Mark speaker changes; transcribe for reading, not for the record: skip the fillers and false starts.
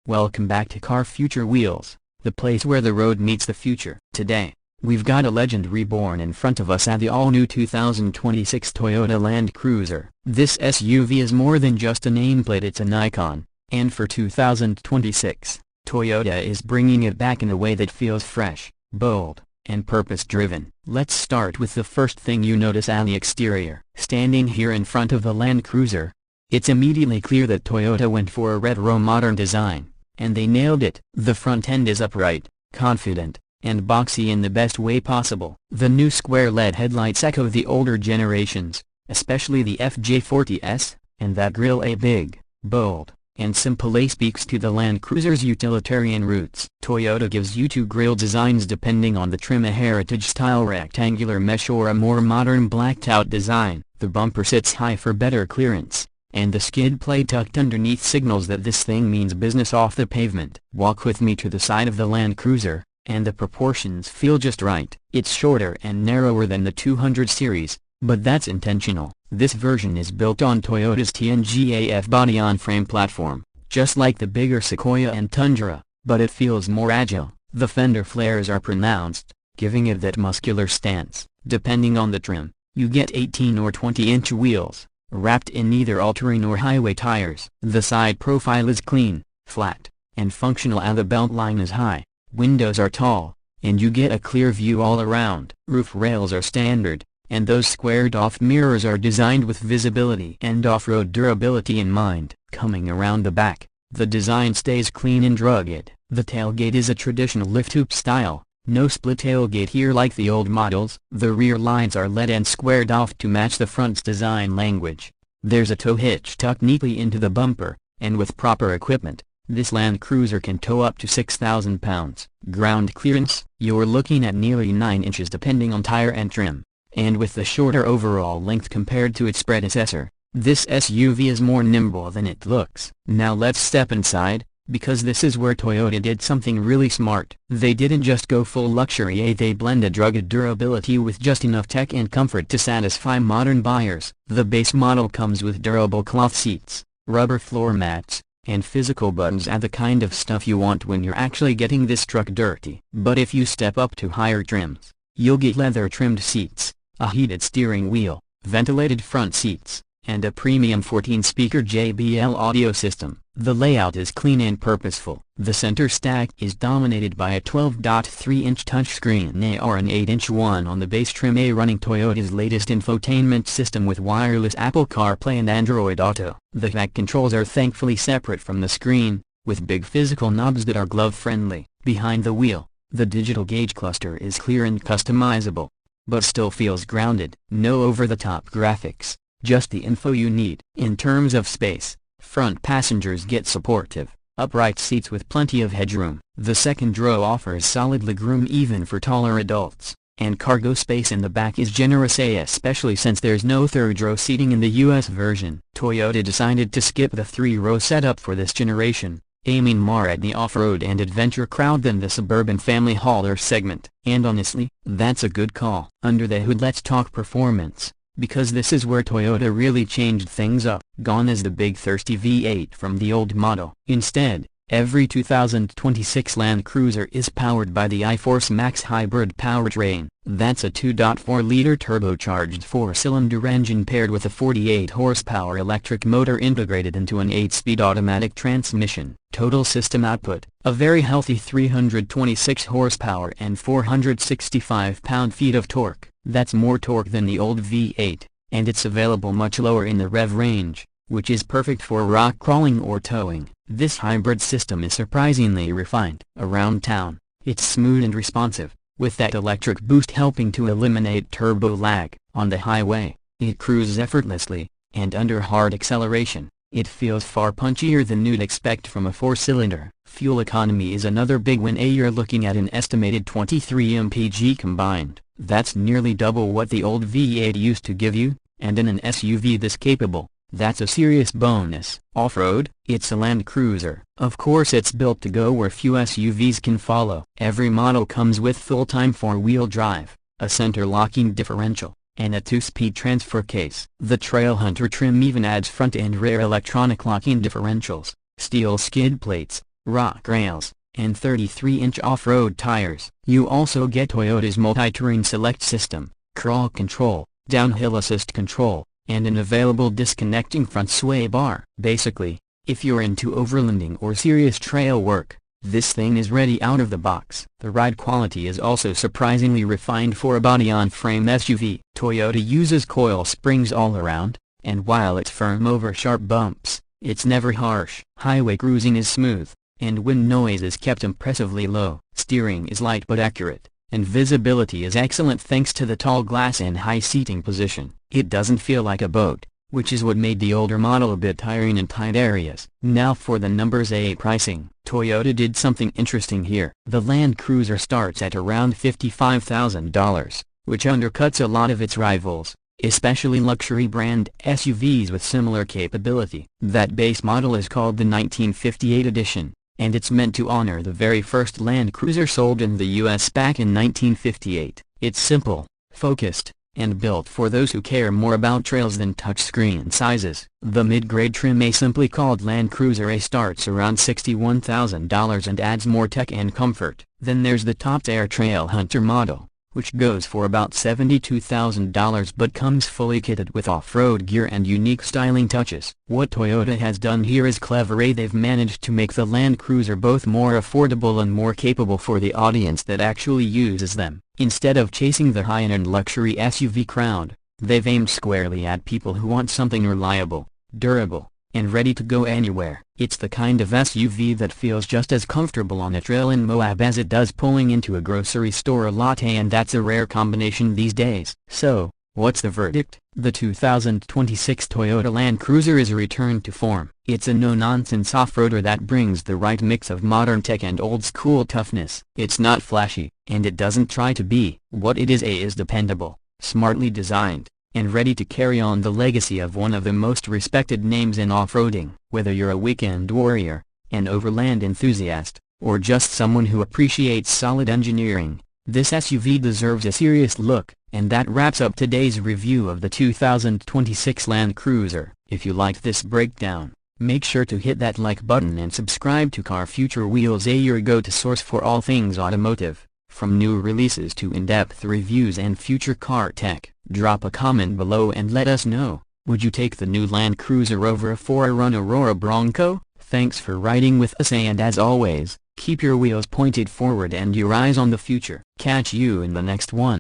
Speaker 1: Welcome back to Car Future Wheels, the place where the road meets the future. Today, we've got a legend reborn in front of us at the all-new 2026 Toyota Land Cruiser. This SUV is more than just a nameplate, it's an icon, and for 2026, Toyota is bringing it back in a way that feels fresh, bold, and purpose-driven. Let's start with the first thing you notice on the exterior. Standing here in front of the Land Cruiser, it's immediately clear that Toyota went for a retro modern design, and they nailed it. The front end is upright, confident, and boxy in the best way possible. The new square LED headlights echo the older generations, especially the FJ40S, and that grille A big, bold, and simple A speaks to the Land Cruiser's utilitarian roots. Toyota gives you two grille designs depending on the trim: a heritage-style rectangular mesh or a more modern blacked-out design. The bumper sits high for better clearance, and the skid plate tucked underneath signals that this thing means business off the pavement. Walk with me to the side of the Land Cruiser, and the proportions feel just right. It's shorter and narrower than the 200 series, but that's intentional. This version is built on Toyota's TNGA body-on-frame platform, just like the bigger Sequoia and Tundra, but it feels more agile. The fender flares are pronounced, giving it that muscular stance. Depending on the trim, you get 18 or 20-inch wheels, wrapped in either all-terrain or highway tires. The side profile is clean, flat, and functional, and the belt line is high. Windows are tall, and you get a clear view all around. Roof rails are standard, and those squared-off mirrors are designed with visibility and off-road durability in mind. Coming around the back, the design stays clean and rugged. The tailgate is a traditional lift-hoop style, no split tailgate here like the old models. The rear lines are LED and squared off to match the front's design language. There's a tow hitch tucked neatly into the bumper, and with proper equipment, this Land Cruiser can tow up to 6,000 pounds. Ground clearance, you're looking at nearly 9 inches depending on tire and trim, and with the shorter overall length compared to its predecessor, this SUV is more nimble than it looks. Now let's step inside, because this is where Toyota did something really smart. They didn't just go full luxury, they blended rugged durability with just enough tech and comfort to satisfy modern buyers. The base model comes with durable cloth seats, rubber floor mats, and physical buttons, and the kind of stuff you want when you're actually getting this truck dirty. But if you step up to higher trims, you'll get leather-trimmed seats, a heated steering wheel, ventilated front seats, and a premium 14-speaker JBL audio system. The layout is clean and purposeful. The center stack is dominated by a 12.3-inch touchscreen or an 8-inch one on the base trim, running Toyota's latest infotainment system with wireless Apple CarPlay and Android Auto. The back controls are thankfully separate from the screen, with big physical knobs that are glove-friendly. Behind the wheel, the digital gauge cluster is clear and customizable, but still feels grounded. No over-the-top graphics, just the info you need. In terms of space, front passengers get supportive, upright seats with plenty of headroom. The second row offers solid legroom even for taller adults, and cargo space in the back is generous, especially since there's no third row seating in the US version. Toyota decided to skip the 3-row setup for this generation, aiming more at the off-road and adventure crowd than the suburban family hauler segment. And honestly, that's a good call. Under the hood, let's talk performance, because this is where Toyota really changed things up. Gone is the big thirsty V8 from the old model. Instead, every 2026 Land Cruiser is powered by the iForce Max hybrid powertrain. That's a 2.4-liter turbocharged 4-cylinder engine paired with a 48-horsepower electric motor integrated into an 8-speed automatic transmission. Total system output, a very healthy 326 horsepower and 465 pound-feet of torque. That's more torque than the old V8, and it's available much lower in the rev range, which is perfect for rock crawling or towing. This hybrid system is surprisingly refined. Around town, it's smooth and responsive, with that electric boost helping to eliminate turbo lag. On the highway, it cruises effortlessly, and under hard acceleration, it feels far punchier than you'd expect from a 4-cylinder. Fuel economy is another big win. You're looking at an estimated 23 mpg combined. That's nearly double what the old V8 used to give you, and in an SUV this capable, that's a serious bonus. Off-road, it's a Land Cruiser. Of course it's built to go where few SUVs can follow. Every model comes with full-time 4-wheel drive, a center-locking differential, and a 2-speed transfer case. The Trailhunter trim even adds front and rear electronic locking differentials, steel skid plates, rock rails, and 33-inch off-road tires. You also get Toyota's multi-terrain select system, crawl control, downhill assist control, and an available disconnecting front sway bar. Basically, if you're into overlanding or serious trail work, this thing is ready out of the box. The ride quality is also surprisingly refined for a body-on-frame SUV. Toyota uses coil springs all around, and while it's firm over sharp bumps, it's never harsh. Highway cruising is smooth, and wind noise is kept impressively low. Steering is light but accurate, and visibility is excellent thanks to the tall glass and high seating position. It doesn't feel like a boat, which is what made the older model a bit tiring in tight areas. Now for the numbers. Pricing. Toyota did something interesting here. The Land Cruiser starts at around $55,000, which undercuts a lot of its rivals, especially luxury brand SUVs with similar capability. That base model is called the 1958 edition, and it's meant to honor the very first Land Cruiser sold in the US back in 1958. It's simple, focused, and built for those who care more about trails than touchscreen sizes. The mid-grade trim A, simply called Land Cruiser A, starts around $61,000 and adds more tech and comfort. Then there's the top-tier Trail Hunter model, which goes for about $72,000 but comes fully kitted with off-road gear and unique styling touches. What Toyota has done here is clever. They've managed to make the Land Cruiser both more affordable and more capable for the audience that actually uses them. Instead of chasing the high-end luxury SUV crowd, they've aimed squarely at people who want something reliable, durable, and ready to go anywhere. It's the kind of SUV that feels just as comfortable on a trail in Moab as it does pulling into a grocery store latte, and that's a rare combination these days. So, what's the verdict? The 2026 Toyota Land Cruiser is a return to form. It's a no-nonsense off-roader that brings the right mix of modern tech and old-school toughness. It's not flashy, and it doesn't try to be. What it is dependable, smartly designed, and ready to carry on the legacy of one of the most respected names in off-roading. Whether you're a weekend warrior, an overland enthusiast, or just someone who appreciates solid engineering, this SUV deserves a serious look. And that wraps up today's review of the 2026 Land Cruiser. If you liked this breakdown, make sure to hit that like button and subscribe to Car Future Wheelz, your go-to source for all things automotive, from new releases to in-depth reviews and future car tech. Drop a comment below and let us know, would you take the new Land Cruiser over a 4Runner or a Bronco? Thanks for riding with us, and as always, keep your wheels pointed forward and your eyes on the future. Catch you in the next one.